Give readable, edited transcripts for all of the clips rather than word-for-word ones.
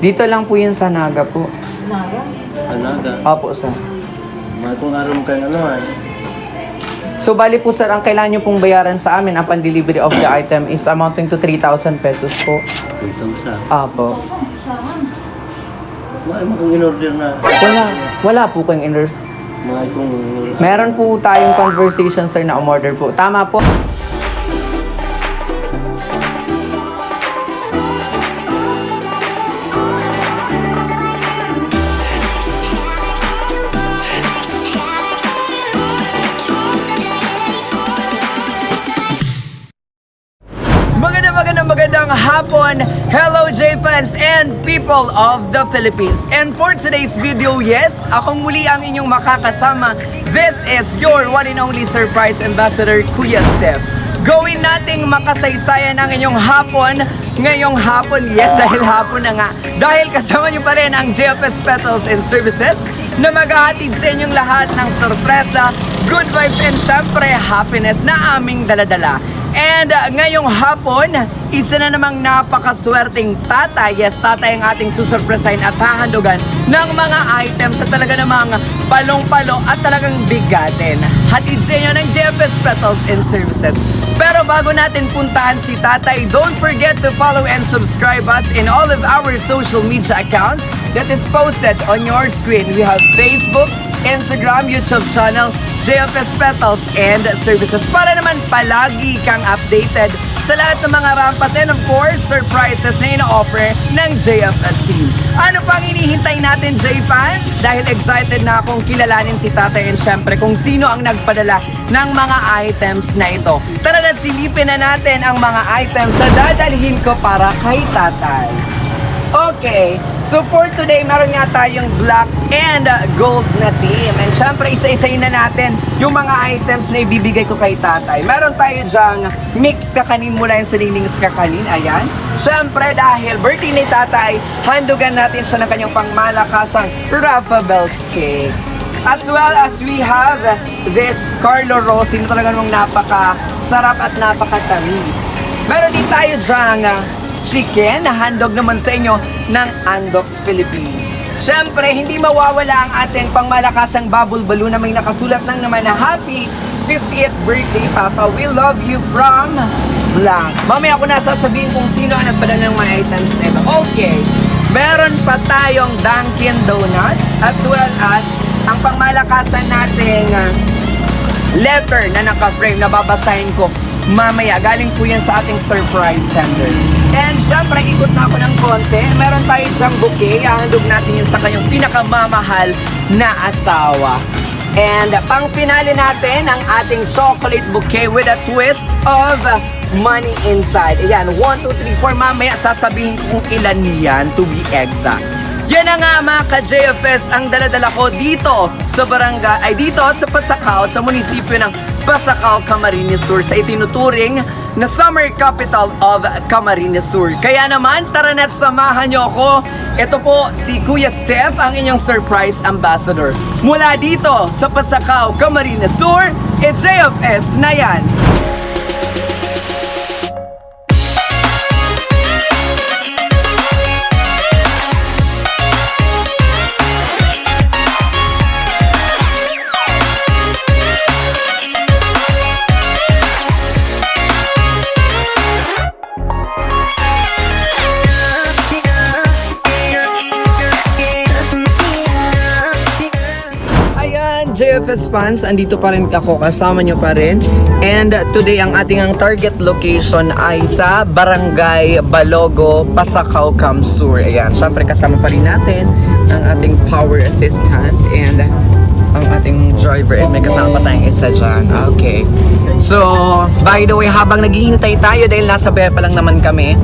Dito lang po yun sa Naga po. Naga? Alaga. Opo, sir. May kung araw kayo ano ay. So, bali po, sir, ang kailangan nyo pong bayaran sa amin upon delivery of the item is amounting to 3,000 pesos po. Ito sa. Opo. May makang in-order na. Wala po kayong in-order. May kung... Meron po tayong conversation, sir, na umorder po. Tama po. Magandang hapon. Hello J-fans and people of the Philippines. And for today's video, yes, akong muli ang inyong makakasama. This is your one and only surprise ambassador, Kuya Steph. Gawin nating makasaysayan ang inyong hapon. Ngayong hapon, yes, dahil hapon na nga. Dahil kasama nyo pa rin ang JFS Petals and Services na maghahatid sa inyong lahat ng sorpresa, good vibes, and syempre happiness na aming daladala. And ngayong hapon, isa na namang napakaswerteng tatay. Yes, tatay ang ating susurpresahin at hahandugan ng mga items sa talaga namang palong-palo at talagang bigatin. Hatid sa inyo ng JFS Petals and Services. Pero bago natin puntahan si tatay, don't forget to follow and subscribe us in all of our social media accounts that is posted on your screen. We have Facebook, Instagram, YouTube channel, JFS Petals and Services para naman palagi kang updated sa lahat ng mga rampas and of course, surprises na ino-offer ng JFS team. Ano pang hinihintay natin, J-fans? Dahil excited na akong kilalanin si tatay and syempre kung sino ang nagpadala ng mga items na ito. Tara na't silipin na natin ang mga items na dadalhin ko para kay tatay. Okay, so for today, meron nga tayong black and gold na team. And syempre, isa-isayin na natin yung mga items na ibibigay ko kay tatay. Meron tayo dyang mix kakanin mula yung salinings kakanin. Ayan. Syempre, dahil birthday ni tatay, handugan natin siya ng kanyang pangmalakasang Rafa Bell's cake. As well as we have this Carlo Rossi na talaga namang napaka-sarap at napaka-tamis. Meron din tayo dyang chicken na handog naman sa inyo ng Andox Philippines. Siyempre, hindi mawawala ang ating pangmalakasang bubble balloon na may nakasulat lang naman na Happy 50th Birthday, Papa. We love you from blank. Mamaya ko na sasabihin kung sino ang nagpadala ng mga items na ito. Okay. Meron pa tayong Dunkin Donuts as well as ang pangmalakasan nating letter na naka-frame na babasahin ko mamaya. Galing po yan sa ating surprise sender. And syempre, ikot na ako ng konti. Meron tayo dyang bouquet. Hahandog natin yun sa kanyang pinakamamahal na asawa. And pang-finale natin ang ating chocolate bouquet with a twist of money inside. Ayan, 1, 2, 3, 4. Mamaya sasabihin ko kung ilan yan to be exact. Yan na nga mga ka-JFS ang daladala ko dito sa barangay, ay dito sa Pasacao, sa munisipyo ng Pasacao, Camarines Sur, sa itinuturing na summer capital of Camarines Sur. Kaya naman, tara na't samahan nyo ako. Ito po si Kuya Steph, ang inyong surprise ambassador. Mula dito sa Pasacao, Camarines Sur, JFS na yan. JFS fans, andito pa rin ako, kasama nyo pa rin. And today ang ating target location ay sa Barangay Balogo, Pasacao, Camsur. Ayan, syempre kasama pa rin natin ang ating power assistant and ang ating driver, and may kasama pa tayong isa dyan. Okay. So, by the way, habang naghihintay tayo dahil nasa biyahe pa lang naman kami,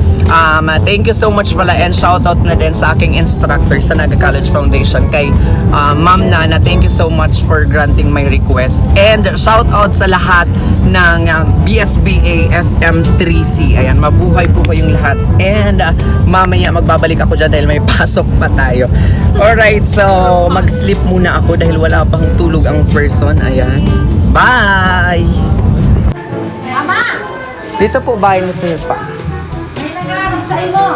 thank you so much pala and shoutout na din sa aking instructor sa Naga College Foundation kay Ma'am Nana. Thank you so much for granting my request. And shoutout sa lahat ng BSBA FM3C. Ayan, mabuhay po kayong lahat. And mamaya magbabalik ako dyan dahil may pasok pa tayo. Alright, so mag-sleep muna ako dahil wala pang tulog ang person. Ayan. Bye! Mama! Dito po bahay mo sa pa. May nag-aaral sa imo.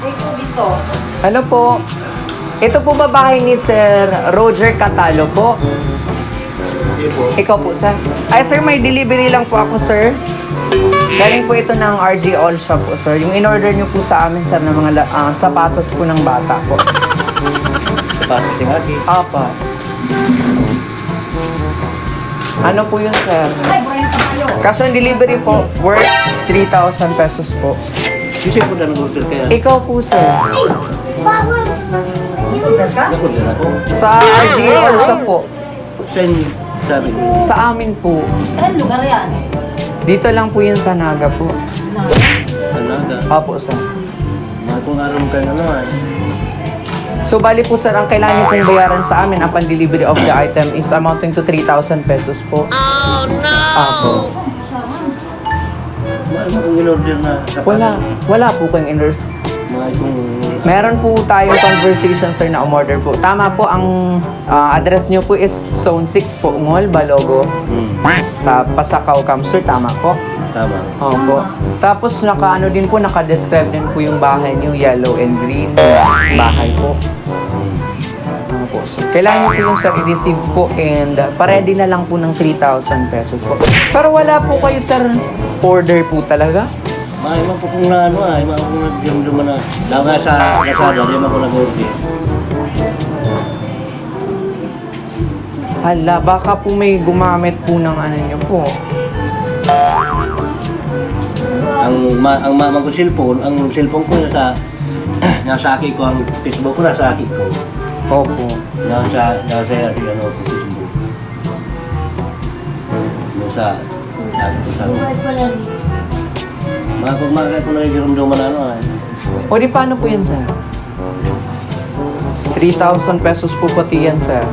Ay ko, gusto to? Ano po? Ito po ba bahay ni Sir Roger Catalo po? Hindi po. Ikaw po, sir. Ay, sir, may delivery lang po ako, sir. Galing po ito ng RG All Shop po, sir. Yung in-order nyo po sa amin, sir, ng mga sapatos po ng bata po. Sapatos yung agi. Apa. Ano po yun, sir? Ay, buhay na tayo. Kaso yung delivery po, worth 3,000 pesos po. Kasi po na nag-order kaya. Ikaw po, sir. Order ka? Nag-order ako. Sa RG All Shop po. Send sabi ko. Sa amin po. Saan lugar yan? Dito lang po yun sa Naga po. Talaga. Opo, sir. Mahal kong araw kayo naman. So, bali po, sir, ang kailangan niyo pong bayaran sa amin upon delivery of the item is amounting to 3,000 pesos po. Oh, no! Apo. Mahal mo kong in-order na sapatos. Wala po kayong in-order. Mahal kong... Meron po tayong conversation, sir, na umorder po. Tama po, ang address niyo po is Zone 6 po, Ngol, Balogo. Pasakaw, Camp, sir. Tama po. Tama. Opo. Tapos din po, naka-describe din po yung bahay niyo, yellow and green. Bahay po. Ano po, sir. Kailangan niyo po yung sir i-receive po and pa-ready na lang po ng 3,000 pesos po. Pero wala po kayo, sir, order po talaga? Mahal mo po kung na ano ay, mahal kong nag-dumduman na. Lang nga sa Lazada, di mo ko nag-order. Hala, baka po may gumamit po ng ano niyo po. Ang mama ko cellphone, ang cellphone ko nasa aki ko, ang Facebook ko nasa aki ko. Opo. Nasa ano ko Facebook. Nasa Buhay pala rin. Mga kung nagigiramdaman na ano ay. O di paano po yan, sir? 3,000 pesos po pati yan, sir.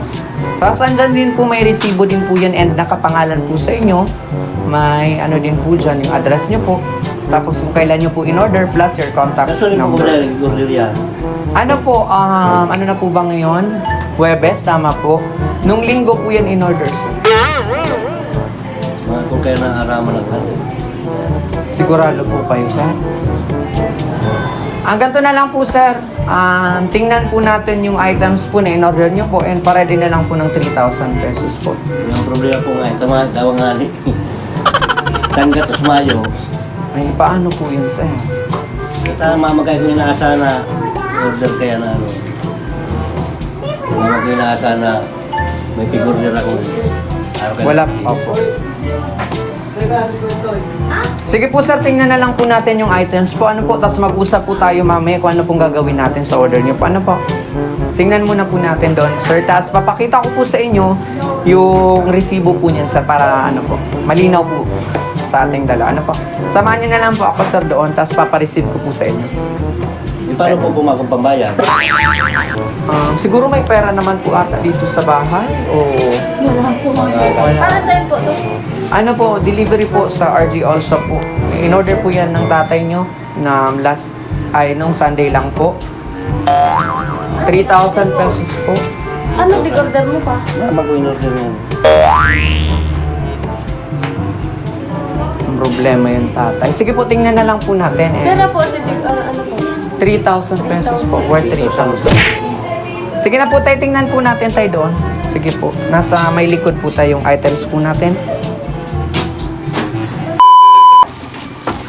Tapos andyan din po, may resibo din po yan and nakapangalan po sa inyo. May ano din po dyan, yung address nyo po. Tapos kung kailan nyo po in-order plus your contact Kaso rin po number. kung nag-order yan. Ano po, ano na po ba ngayon? Huwebes, tama po. Nung linggo po yan in-order, sir. Mga kung kaya naaraman ng ano. Sigurado po kayo, sir. Ang ganito na lang po, sir. Tingnan po natin yung items po na in-order nyo po and para din na lang po ng 3,000 pesos po. Yung problema po nga, tama nga ni. Tanggat os Mayo. Ay, paano po yun, sir? Kaya mamagay ko inaasa na order kaya na ano. Mamagay ko inaasa na may pig-order ako. Wala po. Sige po, sir, tingnan na lang po natin yung items po. Ano po, tapos mag-usap po tayo mamaya kung ano pong gagawin natin sa order nyo po. Ano po? Tingnan muna po natin doon, sir. Tapos papakita ko po sa inyo yung resibo po niyan, sir, para ano po, malinaw po sa ating dalawa. Ano po? Samahan nyo na lang po ako, sir, doon. Tapos papareceive ko po sa inyo. Paano po pumakong pambayan? Siguro may pera naman po ata dito sa bahay o Wala po. wala. Para saan po to? Ano po, delivery po sa RG All Shop po. In-order po yan ng tatay nyo na nung Sunday lang po. 3,000 pesos po. Ano order mo pa? Mama ko in-order yan. Ang problema yung tatay. Sige po, tingnan na lang po natin. Pero po, ano po? 3,000 pesos po. Worth 3,000. Sige na po tayo, tingnan po natin tayo doon. Sige po, nasa may likod po tayo yung items po natin.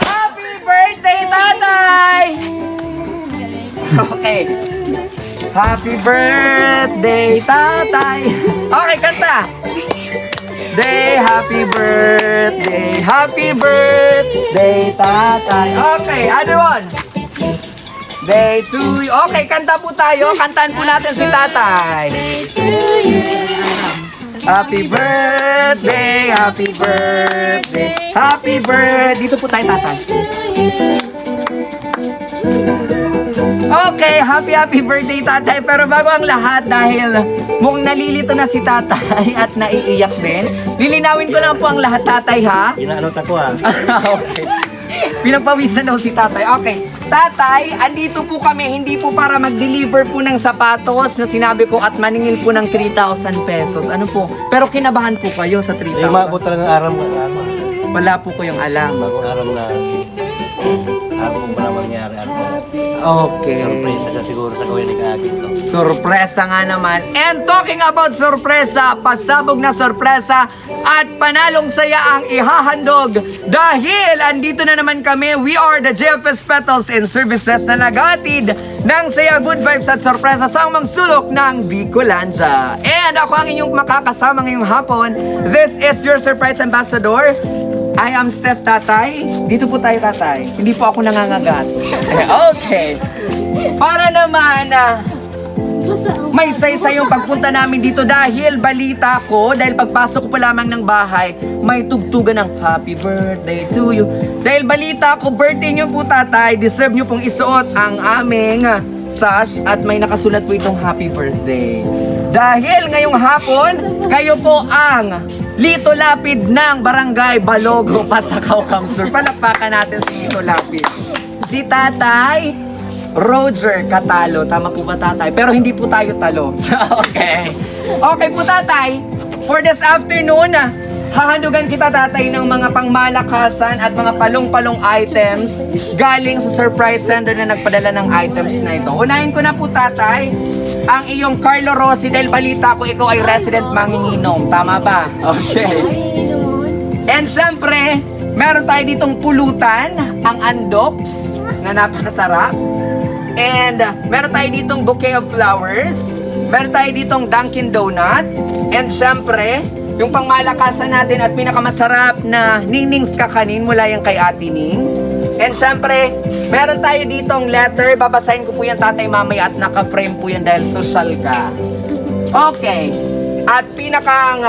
Happy birthday, tatay! Okay. Happy birthday, tatay! Okay, kanta! Happy birthday, tatay! Okay, other one! Day to you. Okay, kanta po tayo. Kantaan po natin si tatay. Happy birthday, happy birthday, happy birthday. Dito po tayo, tatay. Okay, happy birthday, tatay. Pero bago ang lahat, dahil mukhang nalilito na si tatay at naiiyak din, lilinawin ko lang po ang lahat, tatay, ha? Inaanot ako ah. Okay. Pinagpawisan daw si tatay. Okay. Tatay, andito po kami, hindi po para mag-deliver po ng sapatos na sinabi ko at maningil po ng 3,000 pesos. Ano po? Pero kinabahan po kayo sa 3,000. Yung maabot talagang araw na ano. Wala po ko yung alam. Bagong araw na Ako kung pala mangyari. Ano po? Okay. Surpresa ka siguro sa gawin ni Kaagit. No? Sorpresa nga naman. And talking about sorpresa, pasabog na sorpresa at panalong saya ang ihahandog dahil andito na naman kami. We are the JFS Petals and Services na naghatid ng saya, good vibes at sorpresa sa mga sulok ng Bicolandia. And ako ang inyong makakasama ngayong hapon. This is your surprise ambassador. I am Steph Tatay. Dito po tayo, Tatay. Hindi po ako nangangagat. Okay. Para naman may say-say yung pagpunta namin dito dahil balita ko, dahil pagpasok ko pa lamang ng bahay, may tugtugan ng happy birthday to you. Dahil balita ko, birthday nyo po, Tatay, deserve nyo pong isuot ang aming sash at may nakasulat po itong happy birthday. Dahil ngayong hapon, kayo po ang Lito Lapid ng Barangay Balogo, Pasakaw, Kamsur. Palakpakan natin si Lito Lapid. Si Tatay Roger Catalo. Tama po ba, Tatay? Pero hindi po tayo talo. Okay. Okay po, Tatay. For this afternoon, hahandugan kita, Tatay, ng mga pangmalakasan at mga palong-palong items galing sa surprise sender na nagpadala ng items na ito. Unahin ko na po, Tatay, ang iyong Carlo Rossi dahil balita ko ikaw ay resident manginginom. Tama ba? Okay. And syempre, meron tayo ditong pulutan, ang Andox, na napakasarap. And meron tayo ditong bouquet of flowers. Meron tayo ditong Dunkin Donut. And syempre, yung pangmalakasan natin at pinakamasarap na Nining's Kakanin mula yung kay Ate Ning. And syempre, meron tayo ditong letter. Babasahin ko po yan, Tatay, mamaya at naka-frame po yan dahil social ka. Okay. At pinakang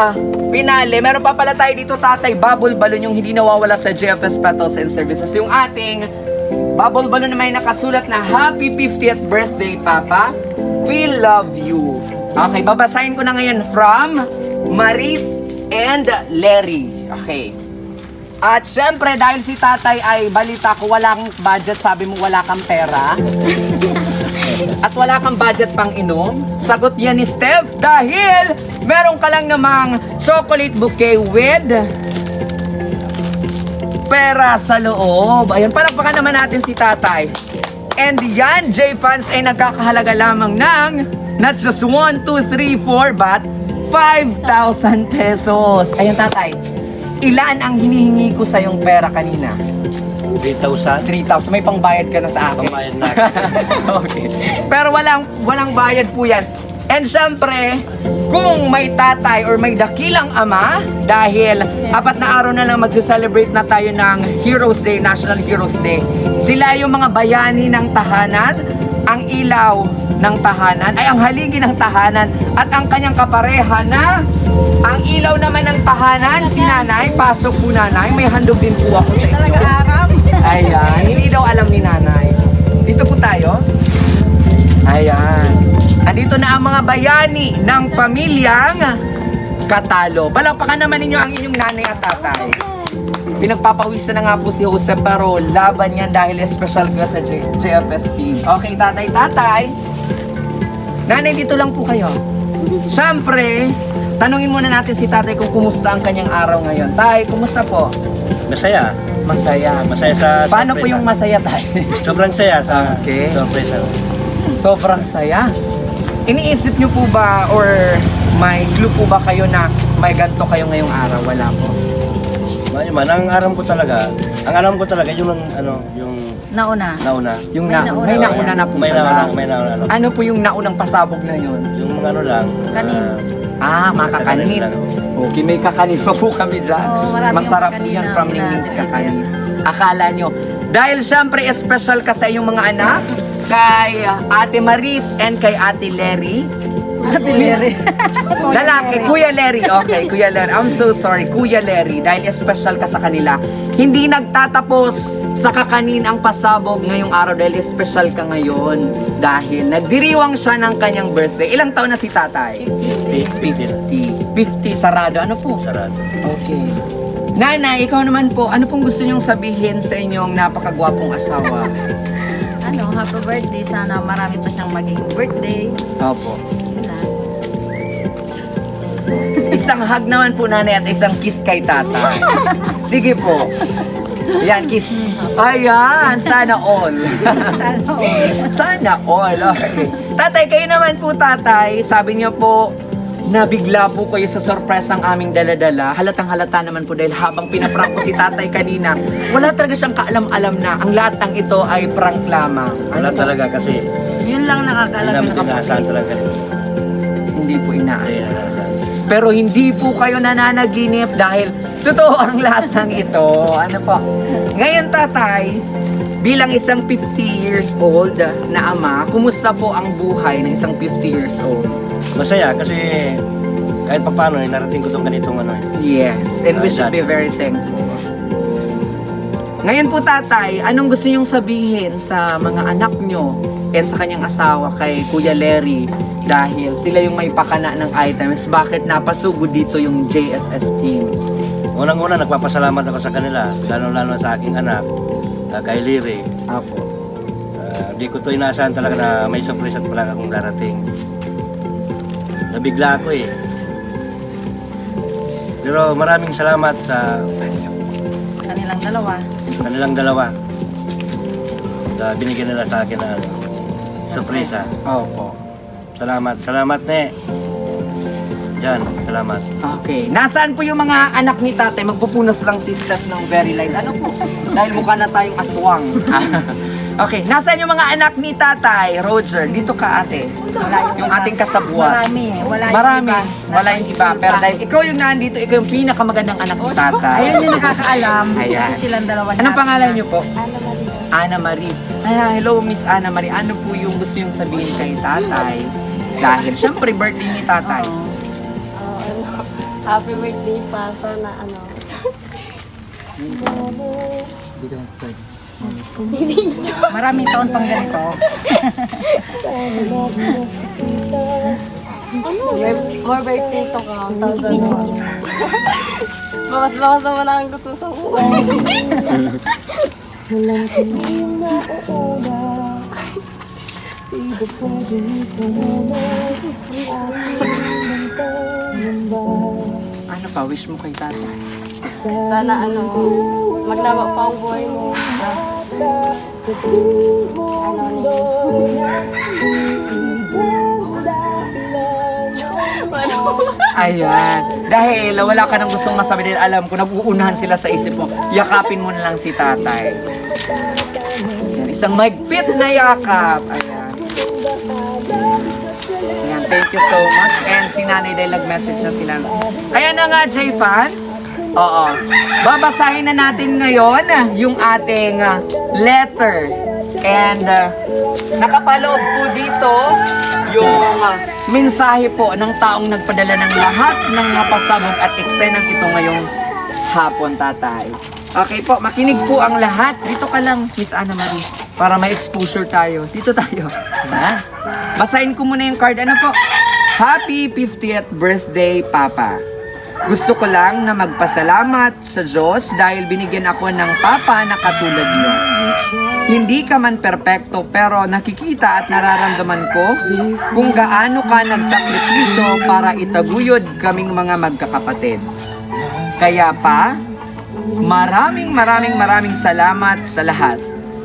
pinali, meron pa pala tayo dito, Tatay, bubble balloon yung hindi nawawala sa JFS Petals and Services. Yung ating bubble balloon na may nakasulat na Happy 50th Birthday, Papa. We love you. Okay, babasahin ko na ngayon from Maris and Larry. Okay. At syempre, dahil si Tatay ay balita ko wala kang budget, sabi mo wala kang pera. At wala kang budget pang inom. Sagot yan ni Steph dahil meron ka lang namang chocolate bouquet with pera sa loob. Ayan, palakpakan naman natin si Tatay. And yan, J-Fans, ay nagkakahalaga lamang ng not just 1, 2, 3, 4, but 5,000 pesos. Ayan, Tatay. Ilan ang hinihingi ko sa yung pera kanina? 3,000? 3,000. May pangbayad ka na sa akin. Pambayad na. Okay. Pero walang bayad po yan. And syempre, kung may tatay or may dakilang ama, dahil 4 na araw na lang magse-celebrate na tayo ng Heroes Day, National Heroes Day. Sila yung mga bayani ng tahanan, ang ilaw ng tahanan, ay ang haligi ng tahanan, at ang kanyang kapareha na ang ilaw naman ng tahanan, si Nanay. Pasok po, Nanay. May handog din po ako sa inyo. Talaga aram. Ayan, hindi daw alam ni Nanay. Dito po tayo. Ayan. Andito na ang mga bayani ng pamilyang Catalo. Palakpakan naman ninyo ang inyong nanay at tatay. Pinagpapawisan na nga po si Jose, pero laban yan dahil special ka sa JFS team. Okay, tatay. Nanay, dito lang po kayo. Siyempre, tanungin muna natin si tatay kung kumusta ang kanyang araw ngayon. Tay, kumusta po? Masaya. Masaya. Masaya sa Paano po sorpresa. yung masaya, tay? Sobrang saya sa Okay. sorpresa. Sobrang saya. Iniisip nyo po ba or may clue po ba kayo na may ganito kayo ngayong araw? Wala po. Man, ang aram ko talaga yung yung Nauna. nauna. Yung May may nauna na po May pala. nauna. Ano po yung naunang pasabog na yun? Yung mga ano lang. Kanin. Makakanin. lang. Okay, may kakanin pa po kami dyan. Oo, marami Masarap po yung yan kakanin from na Ning's pinatid Kakanin. Akala nyo. Dahil syempre, special ka sa iyong mga anak, kay Ate Maris and kay Ate Larry. Ate Larry. Lalaki, Kuya Larry. Okay, Kuya Larry. I'm so sorry, Kuya Larry. Dahil special ka sa kanila. Hindi nagtatapos sa kakanin ang pasabog ngayong araw dahil special ka ngayon. Dahil nagdiriwang siya ng kanyang birthday. Ilang taon na si tatay? 50. 50 sarado. Ano po? Sarado. Okay. Nanay, ikaw naman po, ano pong gusto niyong sabihin sa inyong napakagwapong asawa? Happy birthday. Sana marami pa siyang maging birthday. Opo. Yun lang. Isang hug naman po, nanay, at isang kiss kay tatay. Sige po. Yan, kiss. Ayan, sana all. Sana all. Okay. Tatay, kayo naman po, tatay. Sabi niyo po, nabigla po kayo sa surprise ang aming daladala. Halatang halata naman po dahil habang pinaprank ko si tatay kanina, wala talaga siyang kaalam-alam na ang lahat ng ito ay prank lamang. Wala talaga kasi Yun lang hindi nakakaalam namin yung tinaasahan kapatid. talaga. Hindi po Hindi inaasa. inaasahan. Pero hindi po kayo nananaginip dahil totoo ang lahat ng ito. Ano po? Ngayon, tatay, bilang isang 50 years old na ama, kumusta po ang buhay ng isang 50 years old? Masaya kasi kahit pa paano narating ko itong ganitong ano. Yes, and we should be very thankful. Ngayon po, tatay, anong gusto niyong sabihin sa mga anak nyo and sa kanyang asawa kay Kuya Larry dahil sila yung may pakana ng items? Bakit napasugod dito yung JFS team? Unang-una nagpapasalamat ako sa kanila, lalo-lalo sa aking anak, kay Liri. Apo. Di ko to inaasahan talaga na may surprise at pala akong darating. Nabigla ako eh. Pero maraming salamat sa Kanilang dalawa. kanilang dalawa. Sa binigyan nila sa akin na surpresa. Opo. Salamat. Salamat, ne. Diyan, salamat. Okay. Nasaan po yung mga anak ni tatay? Magpupunas lang si Steph ng very light. Ano po? Dahil mukha na tayong aswang. Okay. Nasaan yung mga anak ni tatay? Roger, dito ka ate. Yung ating kasabwat. Marami. Marami. Wala yung iba. Pero dahil ikaw yung nandito, ikaw yung pinakamagandang anak ni tatay. Ayun yung nakakaalam. Ayan. Kasi silang dalawa. Anong pangalan niyo po? Anna Marie. Ay, hello Miss Anna Marie. Ano po yung gusto yung sabihin kay tatay? Dahil syempre birthday ni tatay. Happy birthday pa. Sana ano. Maraming taon pang ganito. More birthday to ka. Tapos ano. Bawas-bawas naman ang gusto sa buhay. Ano pa wish mo kay tatay? Sana ano. Maglaba pa ang buhay mo. Tapos, Ayan. Dahil wala ka nang gustong masabi dahil alam ko, nag-uunahan sila sa isip mo. Yakapin mo na lang si tatay. Ayan, isang magpit na yakap. Ayan. Ayan, thank you so much. And si nanay dahil nag-message na sila. Ayan na nga, J-fans. Oo. Babasahin na natin ngayon yung ating letter. And nakapaloob po dito yung mensahe po ng taong nagpadala ng lahat ng mga pasabog at eksenang ito ngayong hapon, tatay. Okay po, makinig po ang lahat. Dito ka lang, Miss Anna Marie, para may exposure tayo. Dito tayo. Ha? Basahin ko muna yung card. Ano po? Happy 50th birthday, Papa. Gusto ko lang na magpasalamat sa Diyos dahil binigyan ako ng papa na katulad niyo. Hindi ka man perpekto pero nakikita at nararamdaman ko kung gaano ka nagsakripisyo para itaguyod kaming mga magkakapatid. Kaya pa, maraming salamat sa lahat.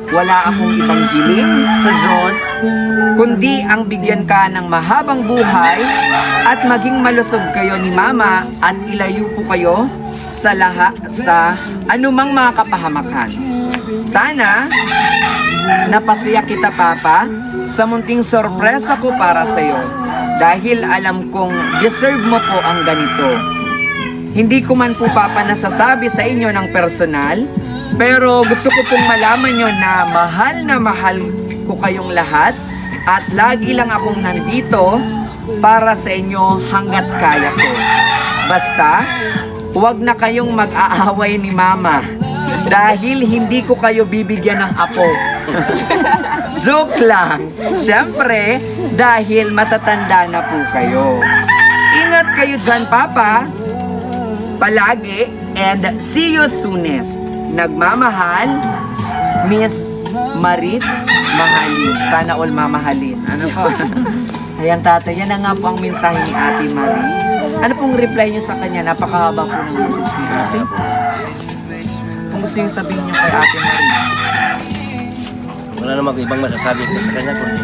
Wala akong ibang giling sa Diyos, kundi ang bigyan ka ng mahabang buhay at maging malusog kayo ni Mama at ilayo po kayo sa anumang mga kapahamakan. Sana, napasaya kita, Papa, sa munting sorpresa ko para sa iyo dahil alam kong deserve mo po ang ganito. Hindi ko man po, Papa, nasasabi sa inyo ng personal, pero gusto ko pong malaman nyo na mahal ko kayong lahat at lagi lang akong nandito para sa inyo hanggat kaya ko. Basta, huwag na kayong mag-aaway ni Mama dahil hindi ko kayo bibigyan ng apo. Joke lang. Siyempre, dahil matatanda na po kayo. Ingat kayo dyan, Papa. Palagi and see you soonest. Nagmamahal, Miss Maris Mahalin. Sana all mamahalin. Ano po? Ayan, tatay. Yan na nga po ang mensahe ni Ate Maris. Ano pong reply niyo sa kanya? Napakahaba po ng message ni Ate. gusto yung sabihin niyo kay Ate Maris? Wala namang ibang masasabi ko sa kanya kundi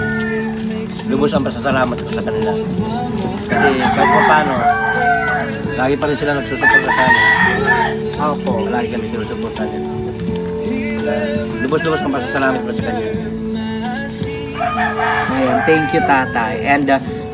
lubos ang pasasalamat ko sa kanila. Kasi kahit pa paano, lagi pa rin sila nagsusuporta sa amin. Opo. Lagi kami sinusuporta niya. Lubos-lubos ang pasasalamat ko sa kanya. Ayan, thank you tatay. And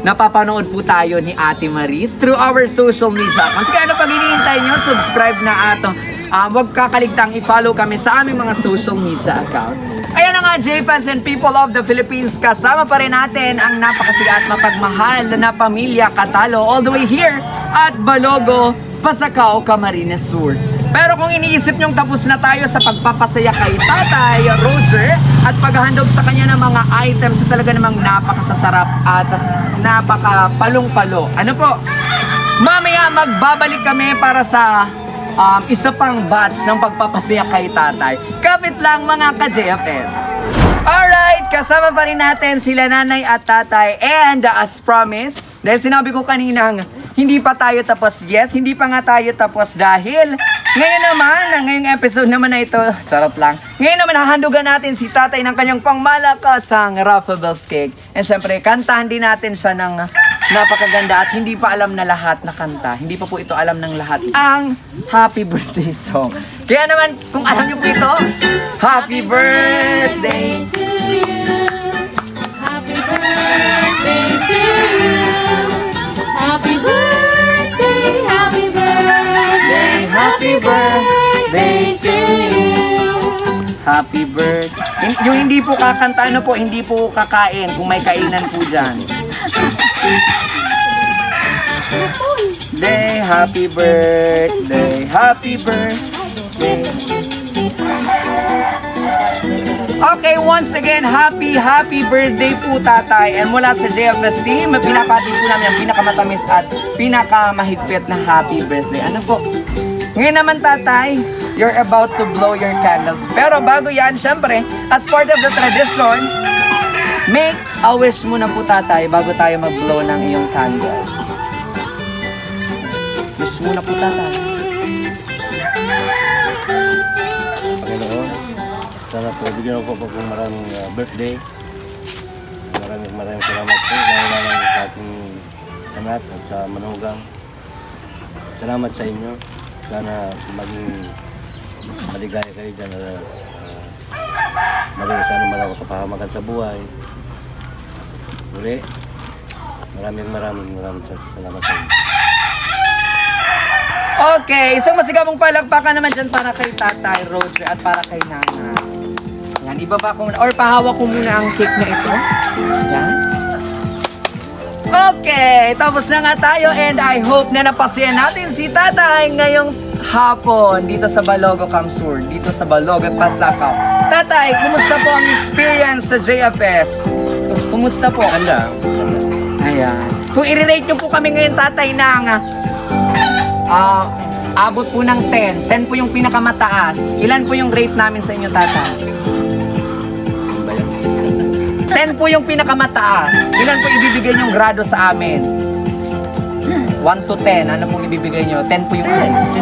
napapanood po tayo ni Ate Maris through our social media accounts. Kaya ano pag hinihintay nyo, subscribe na ato. Huwag kakaligtang i-follow kami sa aming mga social media account. Ayan na nga, J-Fans and people of the Philippines, kasama pa rin natin ang napakasiga at mapagmahal na pamilya Catalo all the way here at Balogo, Pasacao, Camarines Sur. Pero kung iniisip nyong tapos na tayo sa pagpapasaya kay Tatay Roger at paghahandog sa kanya ng mga items na talaga namang napakasasarap at napakapalong-palo. Ano po? Mamaya magbabalik kami para sa isa pang batch ng pagpapasaya kay Tatay. Kapit lang mga ka-JFS. Alright, kasama pa rin natin sila Nanay at Tatay. And as promised, dahil sinabi ko kaninang hindi pa tayo tapos. Yes, hindi pa nga tayo tapos dahil ngayon naman, ngayong episode naman na ito, charot lang. Ngayon naman, hahandugan natin si Tatay ng kanyang pangmalakasang Ruffles Cake. And syempre, kantahan din natin siya ng napakaganda at hindi pa alam na lahat na kanta. Hindi pa po ito alam ng lahat. Ang Happy Birthday song. Kaya naman, kung alam niyo po ito, Happy Birthday! to you. Happy birthday to you. Happy birthday, happy birthday, Happy birthday to you. Happy birthday. Yung hindi po kakanta, ano po, hindi po kakain kung may kainan po dyan. Happy birthday, happy birthday. Okay, once again, happy birthday po Tatay. And mula sa JFS team, pinapati po namin ang pinakamatamis at pinakamahigpit na happy birthday. Ano po? Ngayon naman Tatay, you're about to blow your candles. Pero bago yan, syempre, as part of the tradition, make a wish muna po Tatay bago tayo mag-blow ng iyong candle. Wish muna po Tatay. Panginoon, sana po bigyan ako po kung maraming birthday. Maraming salamat po. Lalo sa ating anak at sa manugang. Salamat sa inyo. Sana maging maligaya kayo dyan. Sana maraming kapahamakan sa buhay. Uli, maraming salamat sa inyo. Okay, isang masigabong palakpakan naman dyan para kay Tatay Roger at para kay Nana. Yan, ibaba ko muna, or pahawak ko muna ang cake na ito. Yan. Okay, tapos na nga tayo and I hope na napasaya natin si Tatay ngayong hapon dito sa Balogo, Camsur, dito sa Balogo, Pasacao. Tatay, kumusta po ang experience sa JFS? Kumusta po? Ganda. Ayan. Kung i-rate nyo po kami ngayon, Tatay, ng abot po ng 10. 10 po yung pinakamataas. Ilan po yung rate namin sa inyo, Tatay? 10 po yung pinakamataas. Ilan po ibibigay nyong grado sa amin? 1 to 10. Ano pong ibibigay nyo? 10 po yung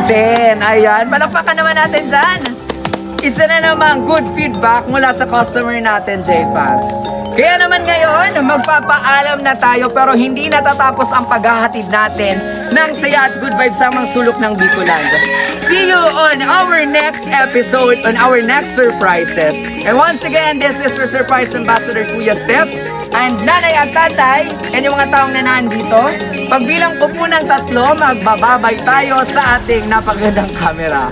10. Ayan. Palakpakan naman natin dyan. Isa na namang good feedback mula sa customer natin, J-Fans. Kaya naman ngayon, magpapaalam na tayo pero hindi natatapos ang paghahatid natin ng saya at good vibes sa mga sulok ng Bicoland. See you on our next episode, on our next surprises. And once again, this is your surprise ambassador, Kuya Step, and Nanay at Tatay, and yung mga taong na nandito. Pagbilang ko po ng 3, magbababay tayo sa ating napagandang camera.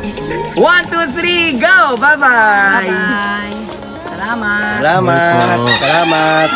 1, 2, 3, go! Bye-bye! Bye-bye. Salamat. Salamat.